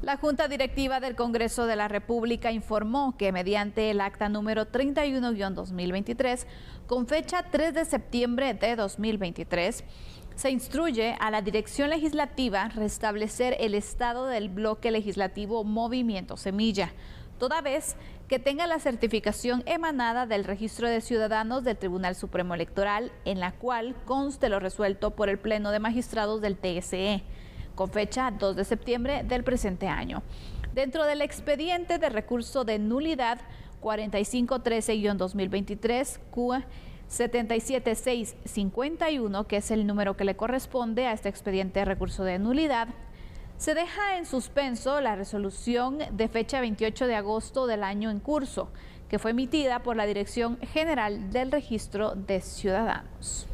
La Junta Directiva del Congreso de la República informó que mediante el acta número 31-2023, con fecha 3 de septiembre de 2023, se instruye a la Dirección Legislativa restablecer el estado del bloque legislativo Movimiento Semilla, toda vez que tenga la certificación emanada del Registro de Ciudadanos del Tribunal Supremo Electoral, en la cual conste lo resuelto por el Pleno de Magistrados del TSE, con fecha 2 de septiembre del presente año. Dentro del expediente de recurso de nulidad 4513-2023 Q 77651, que es el número que le corresponde a este expediente de recurso de nulidad, se deja en suspenso la resolución de fecha 28 de agosto del año en curso, que fue emitida por la Dirección General del Registro de Ciudadanos.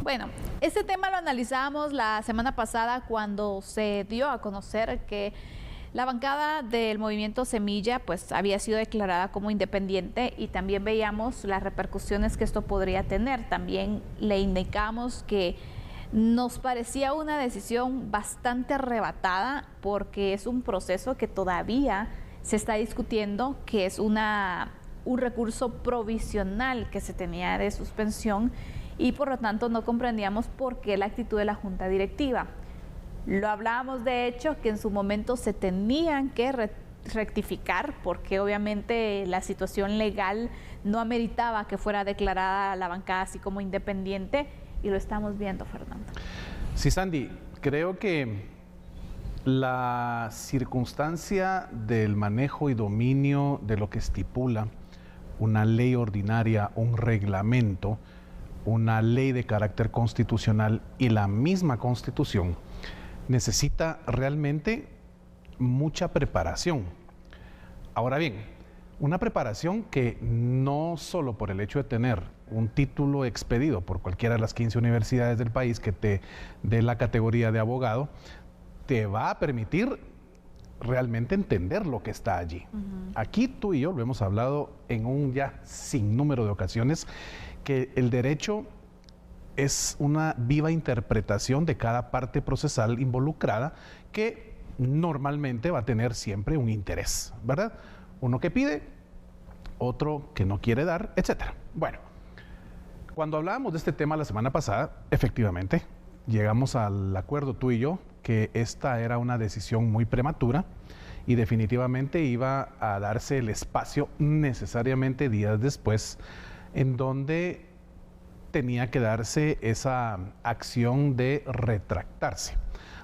Bueno, este tema lo analizábamos la semana pasada cuando se dio a conocer que la bancada del Movimiento Semilla pues había sido declarada como independiente, y también veíamos las repercusiones que esto podría tener. También le indicamos que nos parecía una decisión bastante arrebatada, porque es un proceso que todavía se está discutiendo, que es un recurso provisional que se tenía de suspensión, y por lo tanto no comprendíamos por qué la actitud de la Junta Directiva. Lo hablábamos de hecho que en su momento se tenían que rectificar, porque obviamente la situación legal no ameritaba que fuera declarada la bancada así como independiente, y lo estamos viendo, Fernando. Sí, Sandy, creo que la circunstancia del manejo y dominio de lo que estipula una ley ordinaria, un reglamento, una ley de carácter constitucional y la misma Constitución necesita realmente mucha preparación. Ahora bien, una preparación que no solo por el hecho de tener un título expedido por cualquiera de las 15 universidades del país que te dé la categoría de abogado, te va a permitir realmente entender lo que está allí. Aquí tú y yo lo hemos hablado en un ya sinnúmero de ocasiones, que el derecho es una viva interpretación de cada parte procesal involucrada, que normalmente va a tener siempre un interés, ¿verdad? Uno que pide, otro que no quiere dar, etcétera. Bueno, cuando hablábamos de este tema la semana pasada, efectivamente, llegamos al acuerdo tú y yo que esta era una decisión muy prematura y definitivamente iba a darse el espacio necesariamente días después, en donde tenía que darse esa acción de retractarse.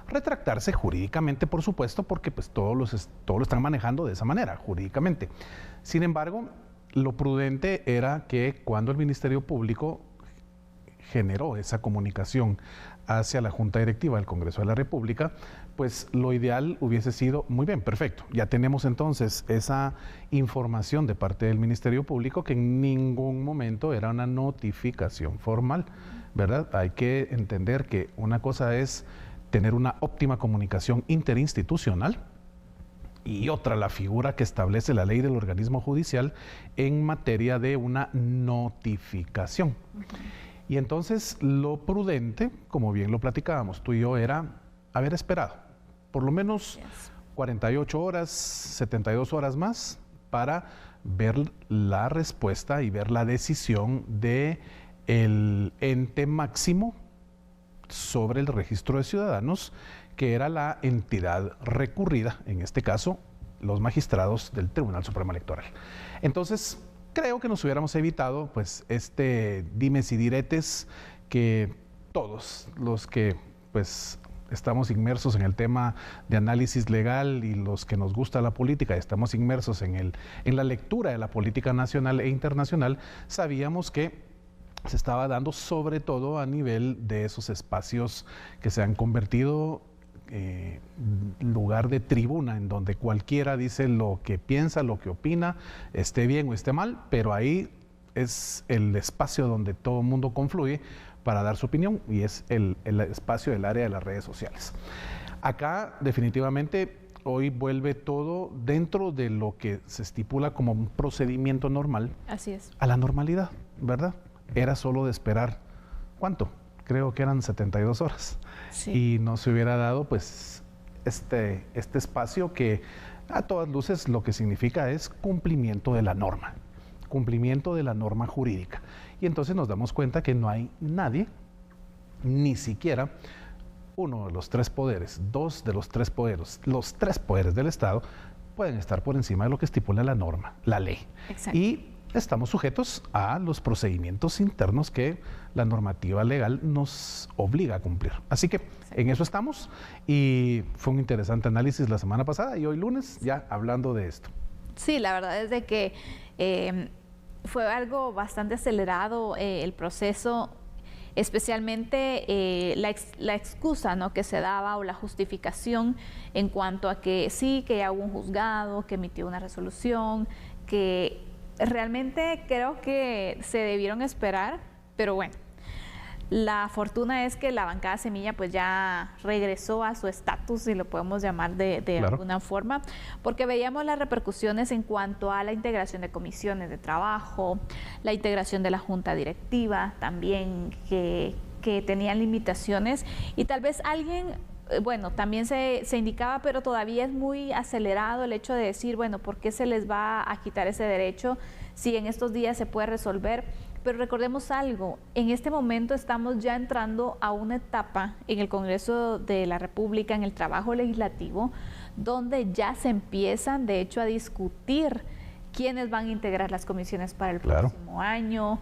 Retractarse jurídicamente, por supuesto, porque pues todo lo están manejando de esa manera, jurídicamente. Sin embargo, lo prudente era que cuando el Ministerio Público generó esa comunicación hacia la Junta Directiva del Congreso de la República, pues lo ideal hubiese sido, muy bien, perfecto, ya tenemos entonces esa información de parte del Ministerio Público, que en ningún momento era una notificación formal, ¿verdad? Hay que entender que una cosa es tener una óptima comunicación interinstitucional y otra la figura que establece la ley del organismo judicial en materia de una notificación. Y entonces lo prudente, como bien lo platicábamos tú y yo, era haber esperado por lo menos 48 horas, 72 horas más para ver la respuesta y ver la decisión del ente máximo sobre el registro de ciudadanos, que era la entidad recurrida, en este caso los magistrados del Tribunal Supremo Electoral. Entonces, creo que nos hubiéramos evitado pues dimes y diretes que todos los que pues estamos inmersos en el tema de análisis legal y los que nos gusta la política, estamos inmersos en la lectura de la política nacional e internacional, sabíamos que se estaba dando sobre todo a nivel de esos espacios que se han convertido lugar de tribuna, en donde cualquiera dice lo que piensa, lo que opina, esté bien o esté mal, pero ahí es el espacio donde todo el mundo confluye para dar su opinión, y es el espacio del área de las redes sociales. Acá definitivamente hoy vuelve todo dentro de lo que se estipula como un procedimiento normal. Así es. A la normalidad, ¿verdad? Era solo de esperar, ¿cuánto? creo que eran 72 horas. Sí. Y no se hubiera dado pues este espacio que a todas luces lo que significa es cumplimiento de la norma jurídica. Y entonces nos damos cuenta que no hay nadie, ni siquiera uno de los tres poderes, dos de los tres poderes, los tres poderes del Estado pueden estar por encima de lo que estipula la norma, la ley. Exacto. Y estamos sujetos a los procedimientos internos que la normativa legal nos obliga a cumplir. Así que en eso estamos y fue un interesante análisis la semana pasada y hoy lunes ya hablando de esto. Sí, la verdad es de que fue algo bastante acelerado el proceso, especialmente la excusa, ¿no?, que se daba o la justificación en cuanto a que sí, que ya hubo un juzgado que emitió una resolución, que realmente creo que se debieron esperar, pero bueno, la fortuna es que la bancada Semilla pues ya regresó a su estatus, si lo podemos llamar de Claro. alguna forma, porque veíamos las repercusiones en cuanto a la integración de comisiones de trabajo, la integración de la junta directiva también, que tenían limitaciones y tal vez alguien... Bueno, también se indicaba, pero todavía es muy acelerado el hecho de decir, bueno, ¿por qué se les va a quitar ese derecho si en estos días se puede resolver? Pero recordemos algo, en este momento estamos ya entrando a una etapa en el Congreso de la República, en el trabajo legislativo, donde ya se empiezan, de hecho, a discutir quiénes van a integrar las comisiones para el próximo año.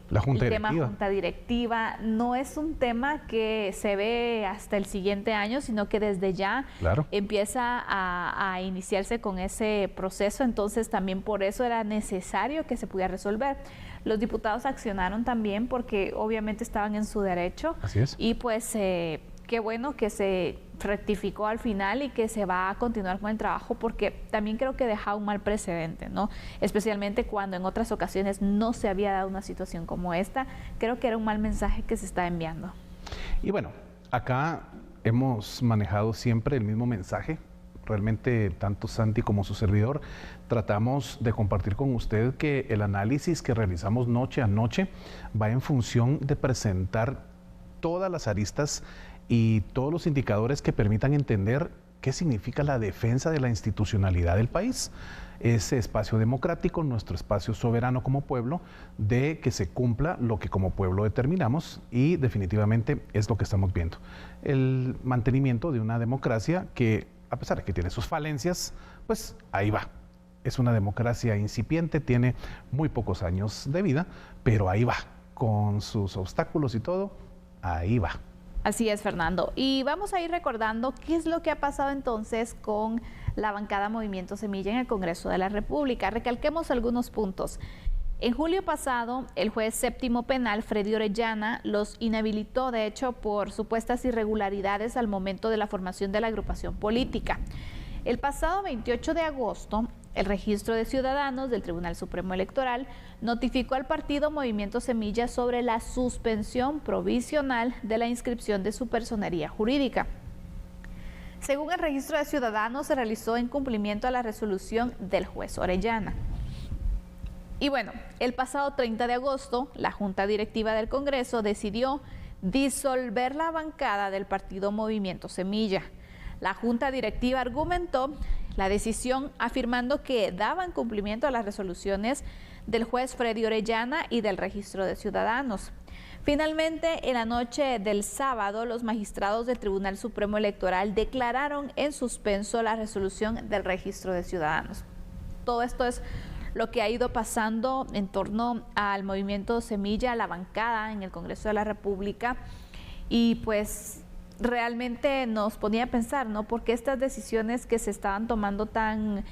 La junta el tema directiva. junta directiva no es un tema que se ve hasta el siguiente año, sino que desde ya empieza a iniciarse con ese proceso. Entonces también por eso era necesario que se pudiera resolver. Los diputados accionaron también porque obviamente estaban en su derecho. Así es. Y pues qué bueno que se rectificó al final y que se va a continuar con el trabajo, porque también creo que deja un mal precedente, ¿no? Especialmente cuando en otras ocasiones no se había dado una situación como esta. Creo que era un mal mensaje que se está enviando. Y bueno, acá hemos manejado siempre el mismo mensaje. Realmente tanto Santi como su servidor tratamos de compartir con usted que el análisis que realizamos noche a noche va en función de presentar todas las aristas y todos los indicadores que permitan entender qué significa la defensa de la institucionalidad del país, ese espacio democrático, nuestro espacio soberano como pueblo, de que se cumpla lo que como pueblo determinamos, y definitivamente es lo que estamos viendo. El mantenimiento de una democracia que, a pesar de que tiene sus falencias, pues ahí va. Es una democracia incipiente, tiene muy pocos años de vida, pero ahí va, con sus obstáculos y todo, ahí va. Así es, Fernando. Y vamos a ir recordando qué es lo que ha pasado entonces con la bancada Movimiento Semilla en el Congreso de la República. Recalquemos algunos puntos. En julio pasado, el juez séptimo penal, Freddy Orellana, los inhabilitó, de hecho, por supuestas irregularidades al momento de la formación de la agrupación política. El pasado 28 de agosto, el Registro de Ciudadanos del Tribunal Supremo Electoral notificó al partido Movimiento Semilla sobre la suspensión provisional de la inscripción de su personería jurídica. Según el Registro de Ciudadanos, se realizó en cumplimiento a la resolución del juez Orellana. Y bueno, el pasado 30 de agosto, la Junta Directiva del Congreso decidió disolver la bancada del partido Movimiento Semilla. La Junta Directiva argumentó la decisión afirmando que daban cumplimiento a las resoluciones del juez Freddy Orellana y del Registro de Ciudadanos. Finalmente, en la noche del sábado, los magistrados del Tribunal Supremo Electoral declararon en suspenso la resolución del Registro de Ciudadanos. Todo esto es lo que ha ido pasando en torno al Movimiento Semilla, a la bancada en el Congreso de la República, y pues realmente nos ponía a pensar, ¿no? Porque estas decisiones que se estaban tomando tan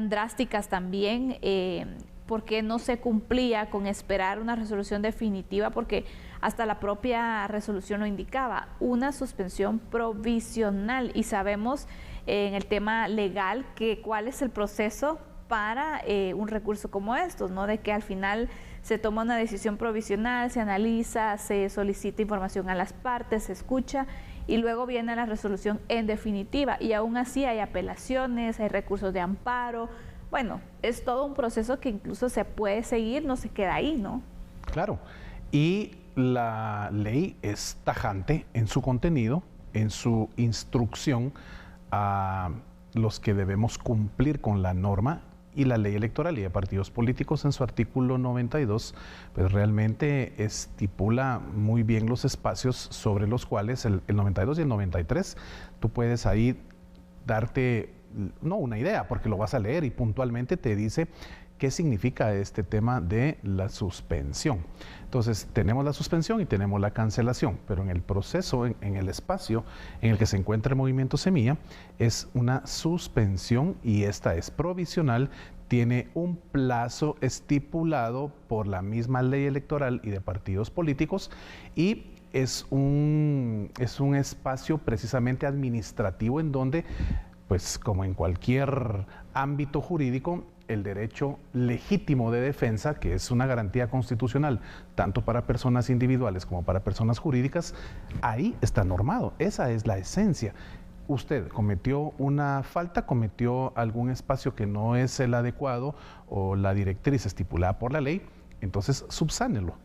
drásticas también, ¿por qué no se cumplía con esperar una resolución definitiva? Porque hasta la propia resolución lo indicaba, una suspensión provisional, y sabemos en el tema legal que cuál es el proceso para un recurso como estos, ¿no? De que al final se toma una decisión provisional, se analiza, se solicita información a las partes, se escucha y luego viene la resolución en definitiva, y aún así hay apelaciones, hay recursos de amparo. Bueno, es todo un proceso que incluso se puede seguir, no se queda ahí, ¿no? Claro, y la ley es tajante en su contenido, en su instrucción a los que debemos cumplir con la norma y la ley electoral y de partidos políticos en su artículo 92, pues realmente estipula muy bien los espacios sobre los cuales el 92 y el 93, tú puedes ahí darte, no una idea, porque lo vas a leer y puntualmente te dice qué significa este tema de la suspensión. Entonces, tenemos la suspensión y tenemos la cancelación, pero en el proceso, en el espacio en el que se encuentra el movimiento Semilla, es una suspensión y esta es provisional, tiene un plazo estipulado por la misma ley electoral y de partidos políticos y es un espacio precisamente administrativo en donde, pues como en cualquier ámbito jurídico, el derecho legítimo de defensa, que es una garantía constitucional, tanto para personas individuales como para personas jurídicas, ahí está normado. Esa es la esencia. Usted cometió una falta, cometió algún espacio que no es el adecuado o la directriz estipulada por la ley, entonces subsánelo.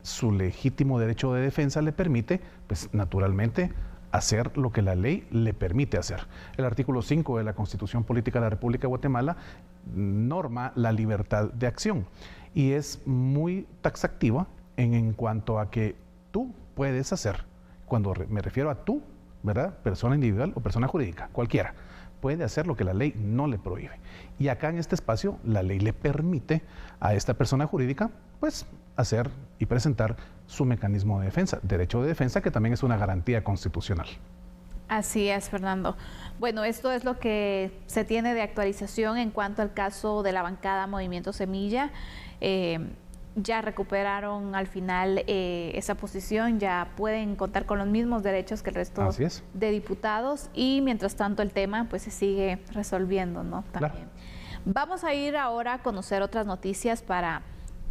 Su legítimo derecho de defensa le permite, pues naturalmente, hacer lo que la ley le permite hacer. El artículo 5 de la Constitución Política de la República de Guatemala norma la libertad de acción y es muy taxativa en cuanto a que tú puedes hacer, cuando me refiero a tú, ¿verdad? Persona individual o persona jurídica, cualquiera, puede hacer lo que la ley no le prohíbe. Y acá en este espacio la ley le permite a esta persona jurídica, pues, hacer y presentar su mecanismo de defensa, derecho de defensa, que también es una garantía constitucional. Así es, Fernando. Bueno, esto es lo que se tiene de actualización en cuanto al caso de la bancada Movimiento Semilla. Ya recuperaron al final esa posición, ya pueden contar con los mismos derechos que el resto de diputados y mientras tanto el tema pues se sigue resolviendo, ¿no? También. Claro. Vamos a ir ahora a conocer otras noticias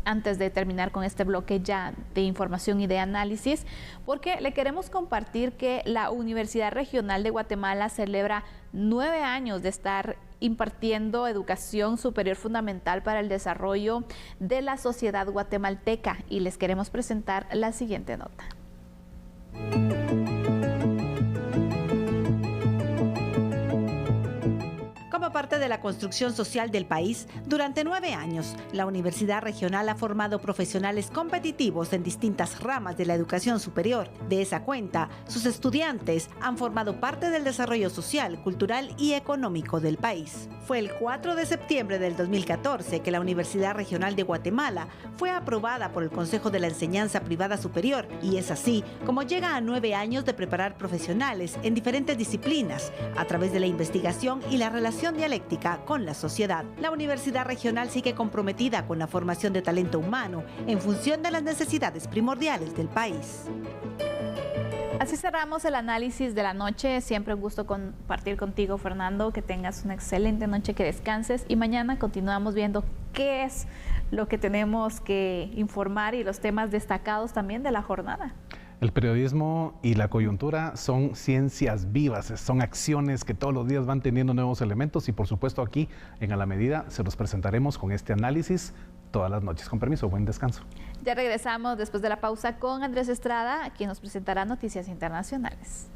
antes de terminar con este bloque ya de información y de análisis, porque le queremos compartir que la Universidad Regional de Guatemala celebra 9 años de estar impartiendo educación superior fundamental para el desarrollo de la sociedad guatemalteca y les queremos presentar la siguiente nota. Como parte de la construcción social del país, durante 9 años, la Universidad Regional ha formado profesionales competitivos en distintas ramas de la educación superior. De esa cuenta, sus estudiantes han formado parte del desarrollo social, cultural y económico del país. Fue el 4 de septiembre del 2014 que la Universidad Regional de Guatemala fue aprobada por el Consejo de la Enseñanza Privada Superior y es así como llega a 9 años de preparar profesionales en diferentes disciplinas a través de la investigación y la relación dialéctica con la sociedad. La Universidad Regional sigue comprometida con la formación de talento humano en función de las necesidades primordiales del país. Así cerramos el análisis de la noche. Siempre un gusto compartir contigo, Fernando. Que tengas una excelente noche, que descanses y mañana continuamos viendo qué es lo que tenemos que informar y los temas destacados también de la jornada. El periodismo y la coyuntura son ciencias vivas, son acciones que todos los días van teniendo nuevos elementos y por supuesto aquí en A la Medida se los presentaremos con este análisis todas las noches. Con permiso, buen descanso. Ya regresamos después de la pausa con Andrés Estrada, quien nos presentará noticias internacionales.